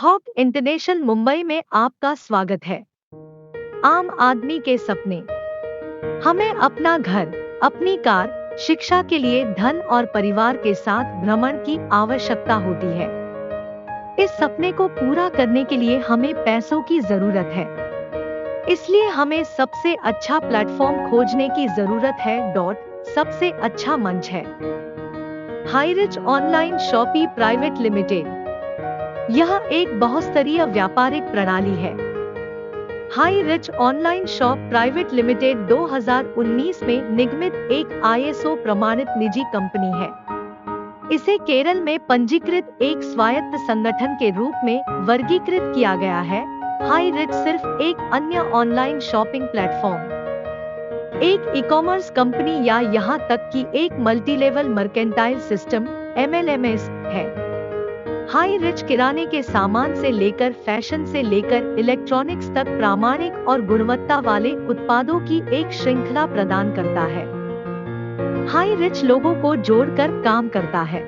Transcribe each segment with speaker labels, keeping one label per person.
Speaker 1: Hoc international Mumbai में आपका स्वागत है। आम आदमी के सपने। हमें अपना घर, अपनी कार, शिक्षा के लिए धन और परिवार के साथ भ्रमण की आवश्यकता होती है। इस सपने को पूरा करने के लिए हमें पैसों की जरूरत है। इसलिए हमें सबसे अच्छा प्लेटफॉर्म खोजने की जरूरत है। सबसे अच्छा मंच है Highrich online shoppe private limited. यह एक बहुस्तरीय व्यापारिक प्रणाली है। Highrich online shop private limited 2019 में निगमित एक ISO प्रमाणित निजी कंपनी है। इसे केरल में पंजीकृत एक स्वायत्त संगठन के रूप में वर्गीकृत किया गया है। हाईरिच सिर्फ एक अन्य ऑनलाइन शॉपिंग प्लेटफॉर्म, एक ई-कॉमर्स कंपनी या यहाँ तक कि एक मल्टीलेवल मर्केंटाइल सिस्टम MLMS है। हाईरिच किराने के सामान से लेकर फैशन से लेकर इलेक्ट्रॉनिक्स तक प्रामाणिक और गुणवत्ता वाले उत्पादों की एक श्रृंखला प्रदान करता है। हाईरिच लोगों को जोड़कर काम करता है।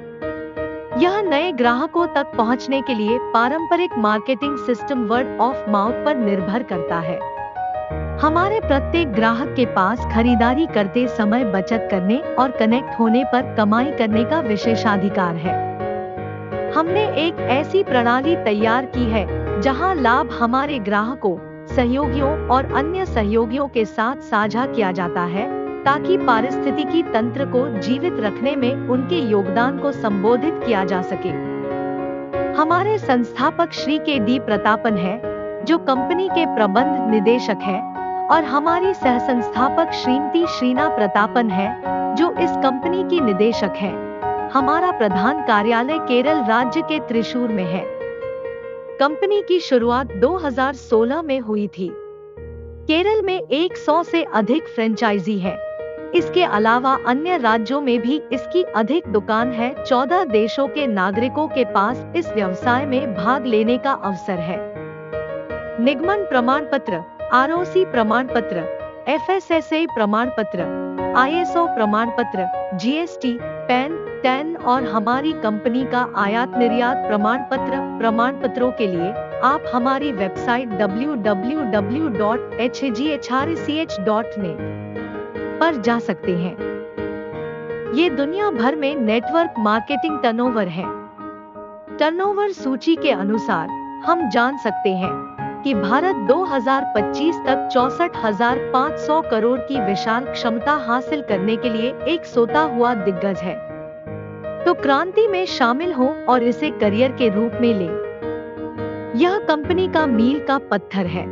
Speaker 1: यह नए ग्राहकों तक पहुंचने के लिए पारंपरिक marketing system word of mouth पर निर्भर करता है। हमारे प्रत्येक ग्राहक के पास खरीदारी करते समय बचत करने और कनेक्ट होने पर कमाई करने का विशेषाधिकार है। हमने एक ऐसी प्रणाली तैयार की है जहां लाभ हमारे ग्राहकों, सहयोगियों और अन्य सहयोगियों के साथ साझा किया जाता है, ताकि पारिस्थितिकी तंत्र को जीवित रखने में उनके योगदान को संबोधित किया जा सके। हमारे संस्थापक श्री KD प्रतापन है, जो कंपनी के प्रबंध निदेशक है, और हमारी सहसंस्थापक श्रीमती श्रीना प्रतापन है, जो इस कंपनी की निदेशक है। हमारा प्रधान कार्यालय केरल राज्य के त्रिशूर में है। कंपनी की शुरुआत 2016 में हुई थी। केरल में 100 से अधिक फ्रेंचाइजी है। इसके अलावा अन्य राज्यों में भी इसकी अधिक दुकान है। 14 देशों के नागरिकों के पास इस व्यवसाय में भाग लेने का अवसर है। निगमन प्रमाण पत्र, ROC प्रमाण पत्र, FSSAI प्रमाण पत्र, ISO प्रमाण पत्र, GST, PAN, TAN और हमारी कंपनी का आयात निर्यात प्रमाण पत्रों के लिए आप हमारी वेबसाइट www.hgrch.net पर जा सकते हैं। ये दुनिया भर में नेटवर्क मार्केटिंग टर्नओवर है। टर्नओवर सूची के अनुसार हम जान सकते हैं कि भारत 2025 तक 64,500 करोड़ की विशाल क्षमता हासिल करने के लिए एक सोता हुआ दिग्गज है। तो क्रांति में शामिल हो और इसे करियर के रूप में ले। यह कंपनी का मील का पत्थर है।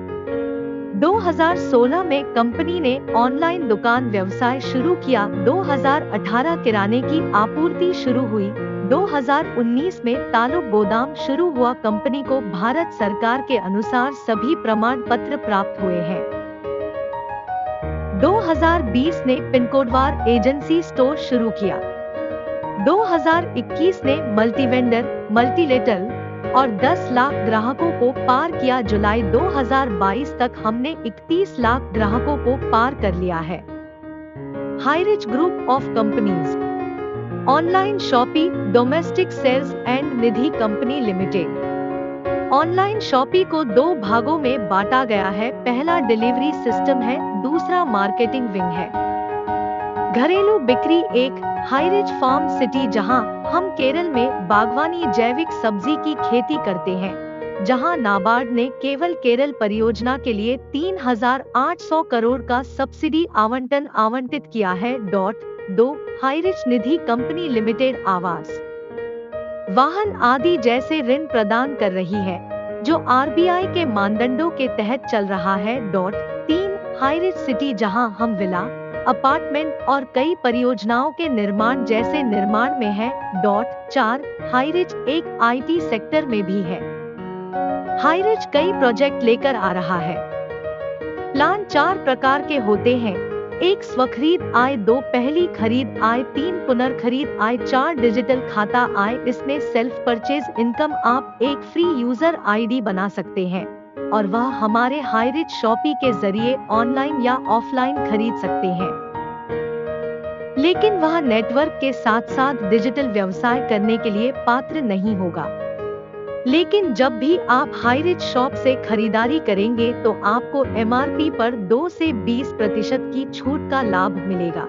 Speaker 1: 2016 में कंपनी ने ऑनलाइन दुकान व्यवसाय शुरू किया। 2018 किराने की आपूर्ति शुरू हुई। 2019 में तालुक गोदाम शुरू हुआ। कंपनी को भारत सरकार के अनुसार सभी प्रमाण पत्र प्राप्त हुए हैं। 2020 ने पिनकोडवार एजेंसी स्टोर शुरू किया। 2021 ने मल्टीवेंडर, मल्टीलेटरल और 10 लाख ग्राहकों को पार किया। जुलाई 2022 तक हमने 31 लाख ग्राहकों को पार कर लिया है। Highrich group of companies, online shoppe, domestic sales and Nidhi company limited. Online shoppe को 2 भागों में बांटा गया है। पहला डिलीवरी सिस्टम है, दूसरा मार्केटिंग विंग है। घरेलू बिक्री 1, हाईरिच फार्म सिटी, जहां हम केरल में बागवानी जैविक सब्जी की खेती करते हैं, जहां नाबार्ड ने केवल केरल परियोजना के लिए 3,800 करोड़ का सब्सिडी आवंटन आवंटित किया है। 2, हाईरिच निधि कंपनी लिमिटेड आवास, वाहन आदि जैसे ऋण प्रदान कर रही है, जो RBI के मानदंडों के तहत चल रहा है। 3, हाईरिच सिटी, जहां हम विला, अपार्टमेंट और कई परियोजनाओं के निर्माण जैसे निर्माण में है। 4, हाईरिच एक IT सेक्टर में भी है। हाईरिच कई प्रोजेक्ट लेकर आ रहा है। प्लान 4 प्रकार के होते हैं। 1, स्वखरीद आय, 2, पहली खरीद आय, 3, पुनर्खरीद आय, 4, डिजिटल खाता आय। इसमें सेल्फ परचेज इनकम आप एक फ्री यूजर ID बना सकते हैं और वह हमारे हाईरिच शॉपी के जरिए ऑनलाइन या ऑफलाइन खरीद सकते हैं। लेकिन वह नेटवर्क के साथ साथ डिजिटल व्यवसाय करने के लिए पात्र नहीं होगा। लेकिन जब भी आप हाईरिच शॉप से खरीदारी करेंगे तो आपको MRP पर 2 से 20% की छूट का लाभ मिलेगा।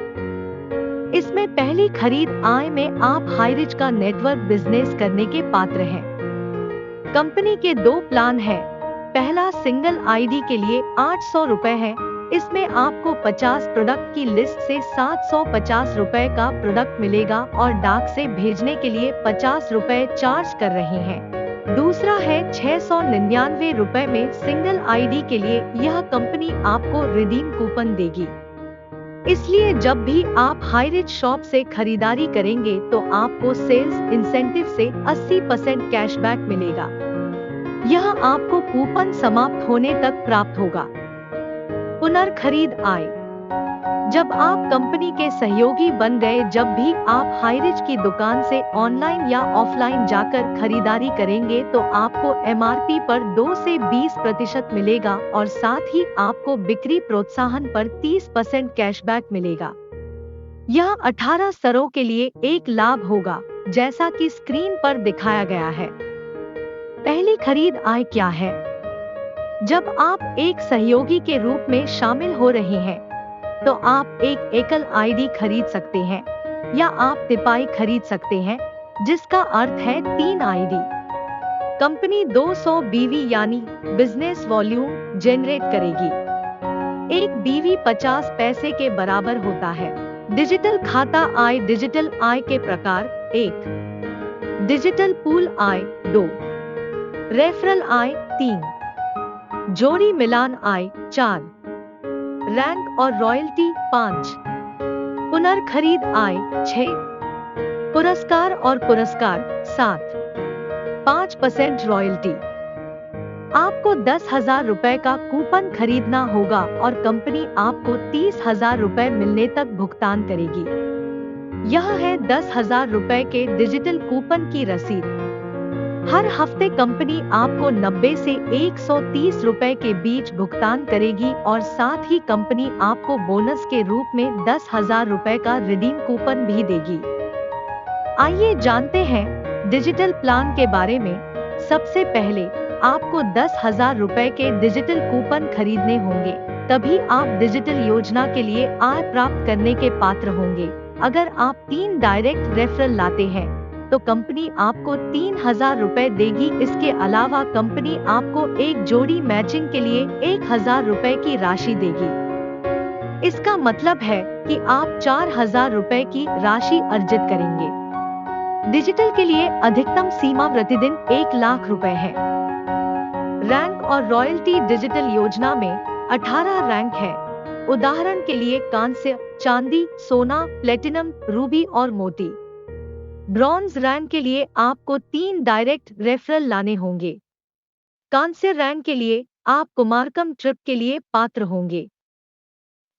Speaker 1: इसमें पहली खरीद आय में आप हाईरिच का नेटवर्क बिजनेस करने के पात्र हैं। कंपनी के 2 प्लान हैं। पहला सिंगल आईडी के लिए 800 रुपए है। इसमें आपको 50 प्रोडक्ट की लिस्ट से 750 रुपए का प्रोडक्ट मिलेगा और डाक से भेजने के लिए 50 रुपए चार्ज कर रहे हैं। दूसरा है 699 रुपए में सिंगल आईडी के लिए। यह कंपनी आपको रिडीम कूपन देगी। इसलिए जब भी आप हाईरिच शॉप से खरीदारी करेंगे तो आपको सेल्स इंसेंटिव से 80% कैशबैक मिलेगा। यह आपको कूपन समाप्त होने तक प्राप्त होगा। पुनर्खरीद आय। जब आप कंपनी के सहयोगी बन गए, जब भी आप हाईरिच की दुकान से ऑनलाइन या ऑफलाइन जाकर खरीदारी करेंगे तो आपको MRP पर 2 से 20% मिलेगा और साथ ही आपको बिक्री प्रोत्साहन पर 30% कैशबैक मिलेगा। यह 18 स्तरों के लिए एक लाभ होगा, जैसा कि स्क्रीन पर दिखाया गया है। पहली खरीद आय क्या है? जब आप एक सहयोगी के रूप में शामिल हो रहे हैं तो आप एक एकल आईडी खरीद सकते हैं या आप तिपाई खरीद सकते हैं, जिसका अर्थ है 3 आईडी। कंपनी 200 BV यानी बिजनेस वॉल्यूम जनरेट करेगी। एक BV 50 पैसे के बराबर होता है। डिजिटल खाता आय। डिजिटल आय के प्रकार 1, डिजिटल पूल आय 2, रेफरल आय 3, जोड़ी मिलान आय 4, रैंक और रॉयल्टी 5, पुनर्खरीद आय 6, पुरस्कार और पुरस्कार 7, 5% रॉयल्टी। आपको 10,000 रुपए का कूपन खरीदना होगा और कंपनी आपको 30,000 रुपए मिलने तक भुगतान करेगी। यह है 10,000 रुपए के डिजिटल कूपन की रसीद। हर हफ्ते कंपनी आपको 90 से 130 रुपए के बीच भुगतान करेगी और साथ ही कंपनी आपको बोनस के रूप में 10,000 रुपए का रिडीम कूपन भी देगी। आइए जानते हैं डिजिटल प्लान के बारे में। सबसे पहले आपको 10,000 रुपए के डिजिटल कूपन खरीदने होंगे, तभी आप डिजिटल योजना के लिए आय प्राप्त करने के पात्र होंगे। अगर आप 3 डायरेक्ट रेफरल लाते हैं तो कंपनी आपको 3,000 रुपए देगी। इसके अलावा कंपनी आपको एक जोड़ी मैचिंग के लिए 1,000 रुपए की राशि देगी। इसका मतलब है कि आप 4,000 रुपए की राशि अर्जित करेंगे। डिजिटल के लिए अधिकतम सीमा प्रतिदिन 1 लाख रुपए है। रैंक और रॉयल्टी। डिजिटल योजना में 18 रैंक है। उदाहरण के लिए कांस्य, चांदी, सोना, प्लेटिनम, रूबी और मोती। ब्रॉन्ज रैंक के लिए आपको 3 डायरेक्ट रेफरल लाने होंगे। कांस्य रैंक के लिए आप कुमारकम ट्रिप के लिए पात्र होंगे।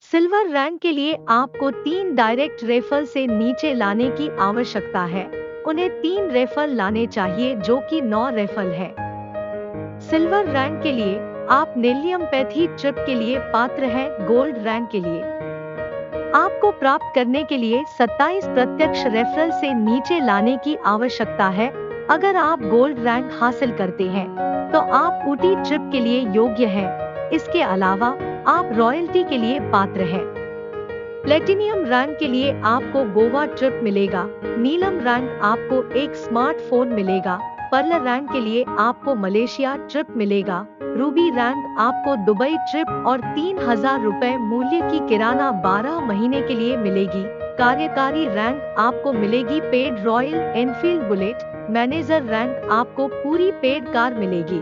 Speaker 1: सिल्वर रैंक के लिए आपको 3 डायरेक्ट रेफरल से नीचे लाने की आवश्यकता है। उन्हें 3 रेफरल लाने चाहिए, जो कि 9 रेफरल है। सिल्वर रैंक के लिए आप नीलियमपैथी ट्रिप के लिए पात्र हैं। गोल्ड रैंक के लिए आपको प्राप्त करने के लिए 27 प्रत्यक्ष रेफरल से नीचे लाने की आवश्यकता है। अगर आप गोल्ड रैंक हासिल करते हैं तो आप ऊटी ट्रिप के लिए योग्य हैं। इसके अलावा आप रॉयल्टी के लिए पात्र हैं। प्लेटिनियम रैंक के लिए आपको गोवा ट्रिप मिलेगा। नीलम रैंक आपको एक स्मार्टफोन मिलेगा। पर्ल रैंक के लिए आपको मलेशिया ट्रिप मिलेगा। रूबी रैंक आपको दुबई ट्रिप और 3,000 रुपए मूल्य की किराना 12 महीने के लिए मिलेगी। कार्यकारी रैंक आपको मिलेगी paid royal Enfield bullet. Manager rank आपको पूरी पेड कार मिलेगी।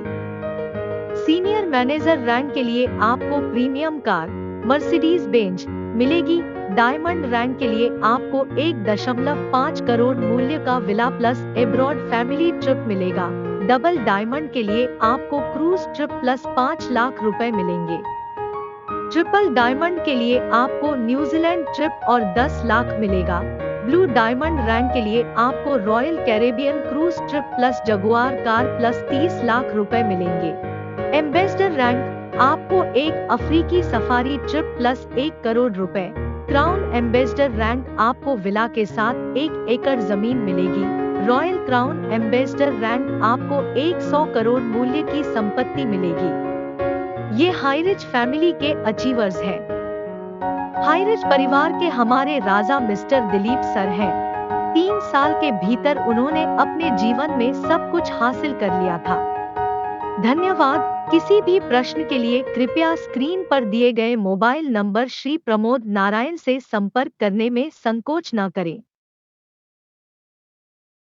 Speaker 1: सीनियर मैनेजर रैंक के लिए आपको प्रीमियम कार मर्सिडीज बेंज मिलेगी। डायमंड रैंक के लिए आपको 1.5 करोड़ मूल्य का villa plus abroad family trip मिलेगा। डबल डायमंड के लिए आपको क्रूज ट्रिप प्लस 5 लाख रुपए मिलेंगे। ट्रिपल डायमंड के लिए आपको न्यूजीलैंड ट्रिप और 10 लाख मिलेगा। ब्लू डायमंड रैंक के लिए आपको royal Caribbean cruise trip plus Jaguar car plus 30 lakh रुपए मिलेंगे। एम्बेसडर रैंक आपको एक अफ्रीकी सफारी ट्रिप प्लस 1 करोड़ रुपए। क्राउन एम्बेसडर रैंक आपको विला के साथ 1 एकड़ जमीन मिलेगी। रॉयल क्राउन एम्बेसडर रैंक आपको 100 करोड़ मूल्य की संपत्ति मिलेगी। ये हाईरिच फैमिली के अचीवर्स हैं। हाईरिच परिवार के हमारे राजा मिस्टर दिलीप सर हैं। 3 साल के भीतर उन्होंने अपने जीवन में सब कुछ हासिल कर लिया था। धन्यवाद। किसी भी प्रश्न के लिए कृपया स्क्रीन पर दिए गए मोबाइल नंबर श्री प्रमोद नारायण से संपर्क करने में संकोच न करें।